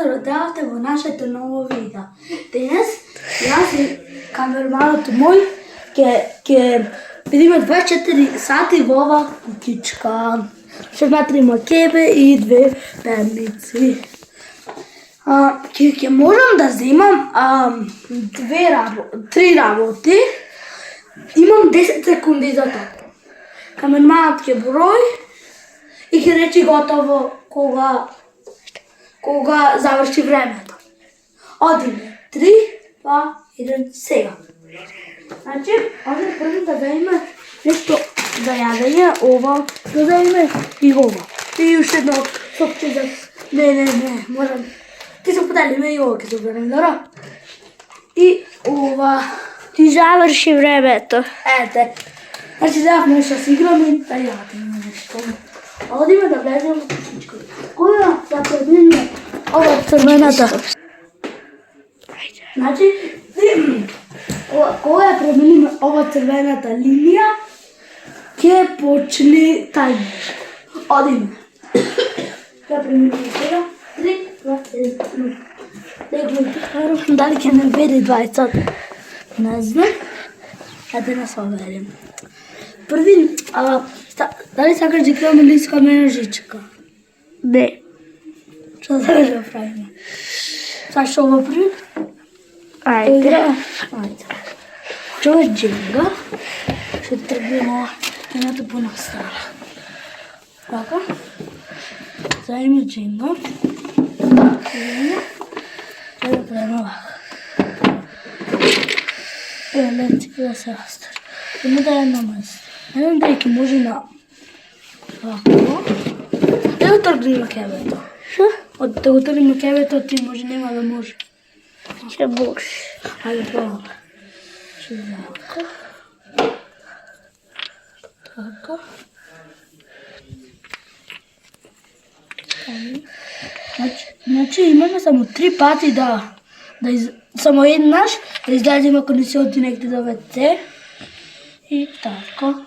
се дојдовте во нашето ново видео. Денес, јас и камерманот мој ќе видиме 24 сати во ова куќичка. Ще смотриме кебе и две перници. Ќе можам да земам три работи. Имам 10 секунди за тоа. Камерманот ќе број и ќе речи готово кога заврши времето. Одиме. 3, 2, 1, сега. Значи, оде прво да дајме нешто за јадење, ова, да дајме и ова. И уште едно сопче за... Не, можам. Ти се поделиме и ова ќе се оберем, добро? И ова... Ти заврши времето. Ете. Значи, давме нешто си играме и да јадеме нешто. Одиме да влеземе во куќичка. Која да премине ова црвената? Значи, кога ја преминиме ова црвената линија, ќе почне тајмер. Одиме. Ќе преминиме сега. 3, 2, 1. Дали ќе не веди 20 сати? Не знам. Ајде да се оверим. Први, дали сакаш да играме или искаме на жичка? Не. Што да правиме? Сакаш ова први? Ајде. Чува джинга. Ще тргнемо едната понастара. Така. Зајме джинга. Треба да правиме овака. Летки да се растар. Има да е на место. Не знам дали ќе може на вако. Ево тргнемо кебето. Шо? Да го тргнемо кебето, ти може, нема да може. Ќе може. Ајде пробаме. Вака. Така. Значи имаме само 3 пати само еднаш да излеземе ако не се оди негде до WC. И така.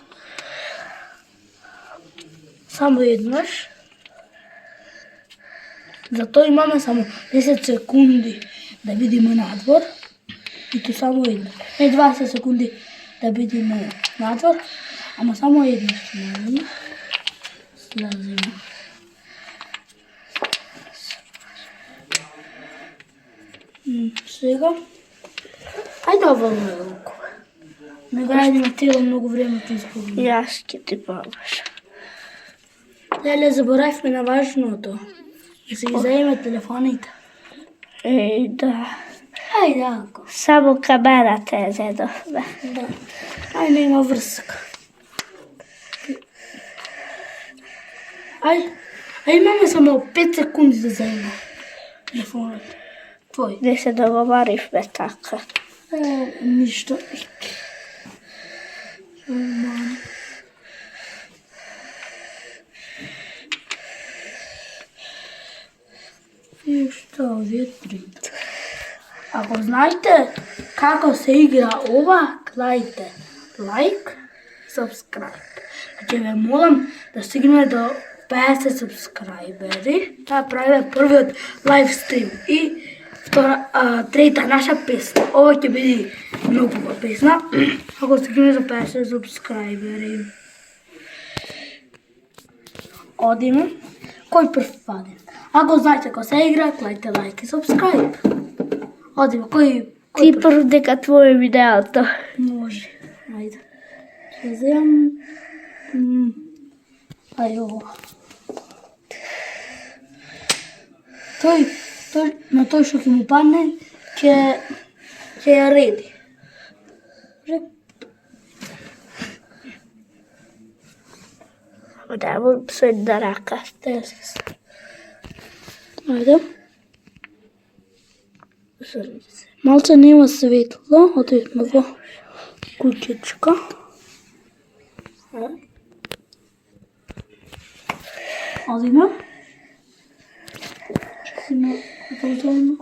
Само еднаш. Затоа имаме само 10 секунди да видиме надвор. И то само еднаш. Не 20 секунди да видиме надвор, ама само еднаш. Слеземе. Сега. Ајде ова малку. Не градиме тело многу време ти изгубиме. Јас ќе ти помагам. Леле, заборавме на важното. Да се заеме телефоните. Да. Ајде, ако. Само камерата ја зедовме. Да. Ај, нема врска. Ај, имаме само 5 секунди да заеме телефонот. Твој. Не се договоривме така. Ништо. И што овие трите. Ако знаете како се игра ова, клајте лайк и subscribe. Значи ве молам да стигнеме до 50 субскрајбери. Таа правиме првиот лайв стрим и трета наша песна. Ова ќе биде многу убава песна. Ако стигнеме до 50 субскрајбери. Одиме. Кој прв паде? Ако знаете како се игра, клајте лайк и subscribe. Одиме, кој Ти прв дека твое видеото. може? Ајде. Ќе земам... Ај ова. На тој што ќе му падне, ќе ја реди. Давам со една рака. Ајде. Малце нема светло, отидме во куќичка. Одиме. Чекаме продолжено.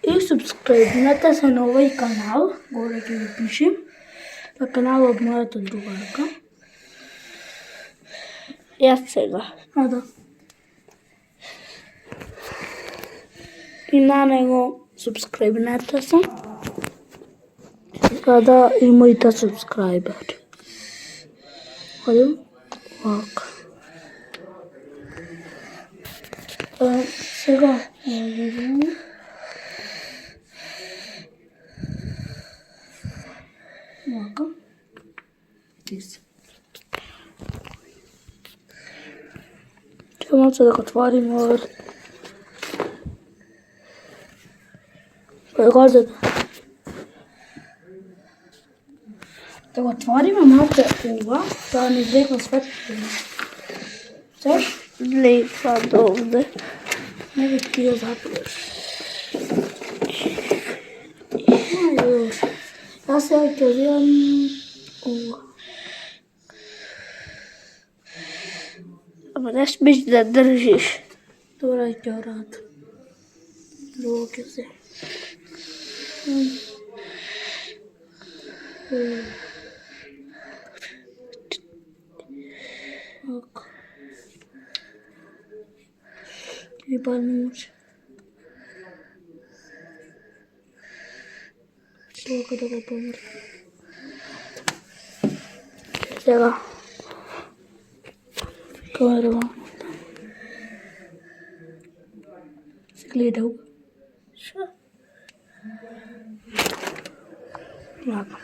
И субскрайбнете се на овој канал, горе ќе го пишем, на каналот мојата другарка. Јас сега. Да. и на него субскрайбнете се. Sada имајте субскрайбери. Одим вака. Сега видимо. Вака. Тис. Чекам се да го отворим овер. Прегазете. Да го отвориме малку ова, да не излегва светлина. Сеш? Лепа довде. Не би ти ја запреш. Јас сега ќе вземам ова. Ама не смеш да држиш. Добре, ќе радам. Друго ќе вземам. Ако. И па не може. Толку да го помру. Сега. Камера. Се гледа. Шо? Вака.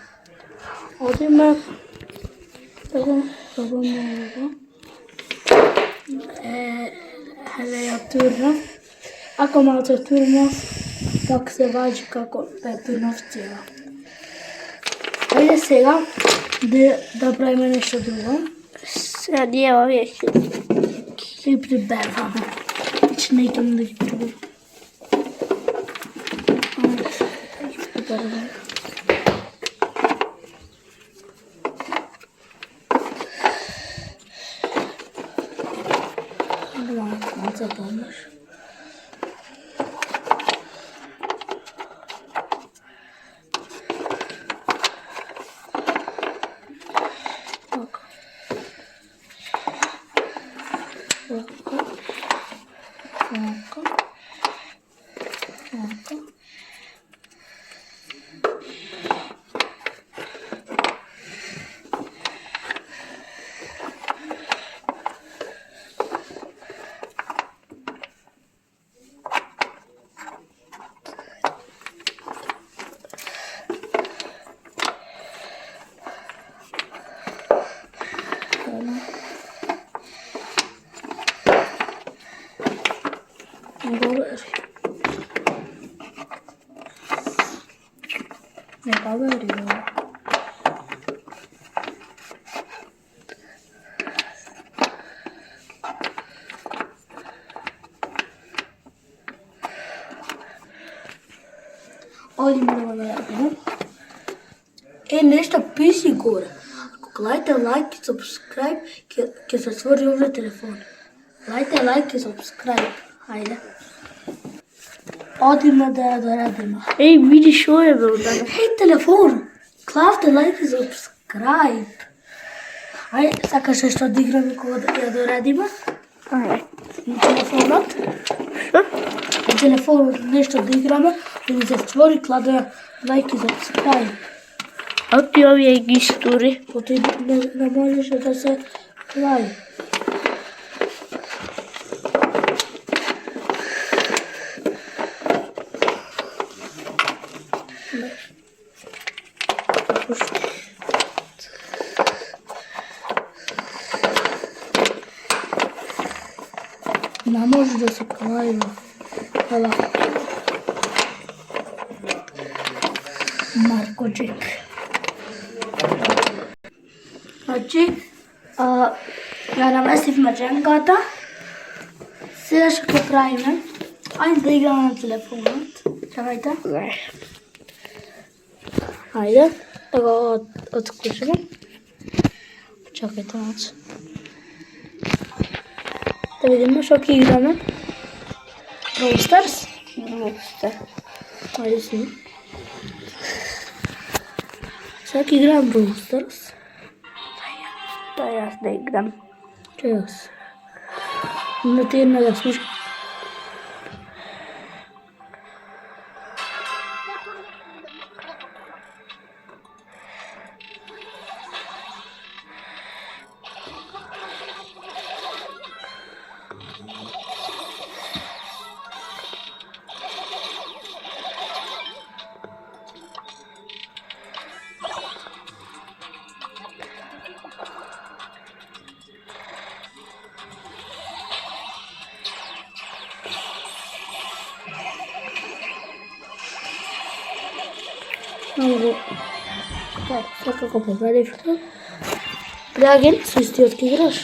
Одиме. Така, пробаме ова. Ја турнав. Ако малце турнав, пак се важи како да турнав цела. Ајде сега да правиме нешто друго. Сега ние овие И приберваме. Че не идем да ги приберваме. Приберваме. Малце помнеш. Не говорю. Одим да го наредим. Нешто писи горе. Ако клајте лайк и subscribe, ќе се отвори овде телефон. Лајте лайк и subscribe. Хајде. Одиме да ја доредиме. Еј, види шо е бе удара. Еј, телефон! Клавте лайк и subscribe. Ајде, сакаш нешто да играме кога да ја доредиме? Ајде. На телефонот? Шо? На телефонот нешто да играме, да ни се створи кладе лайк и subscribe. А ти овие ги стури. Поти не можеше да се клај. Не може да се клајва. Ела. Маркоджик. Значи, ја наместивме дженката. Сега што правиме? Ајде да играме на телефонот. Чакајте. Ајде, да го отклучиме. Чакајте малце. Да видиме што ќе играме. Brawl Stars? Ајде си. Сега ќе играм Brawl Stars. Да јас да играм. Че јас? На ти не да слушам. Само го... Секако победивте. Пријаген, со истиот ки играш.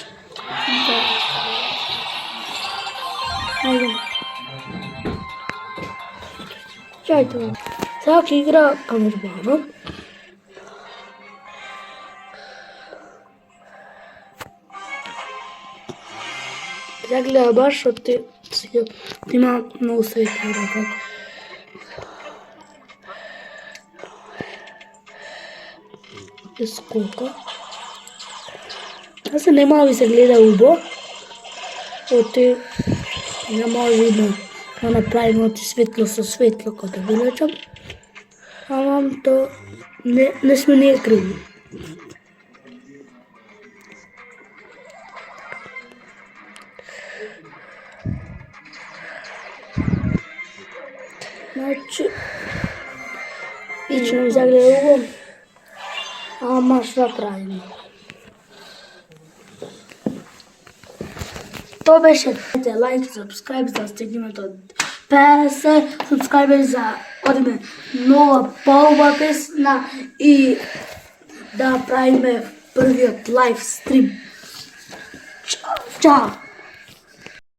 Ајде. Чајте. Сега ќе игра камербано. Ја гледа баш од ти има многу светло како. Скока. А се нема ви се гледа убо. Оти не може да направиме оти светло со светло како да вилечам. Ама то не сме ние криви. Значи, лично ми загледа убо. Ама што правиме? То беше лайк, subscribe за стигнеме до 50 subscriberi за одиме нова полба песна и да правиме првиот лайв стрим. Чао!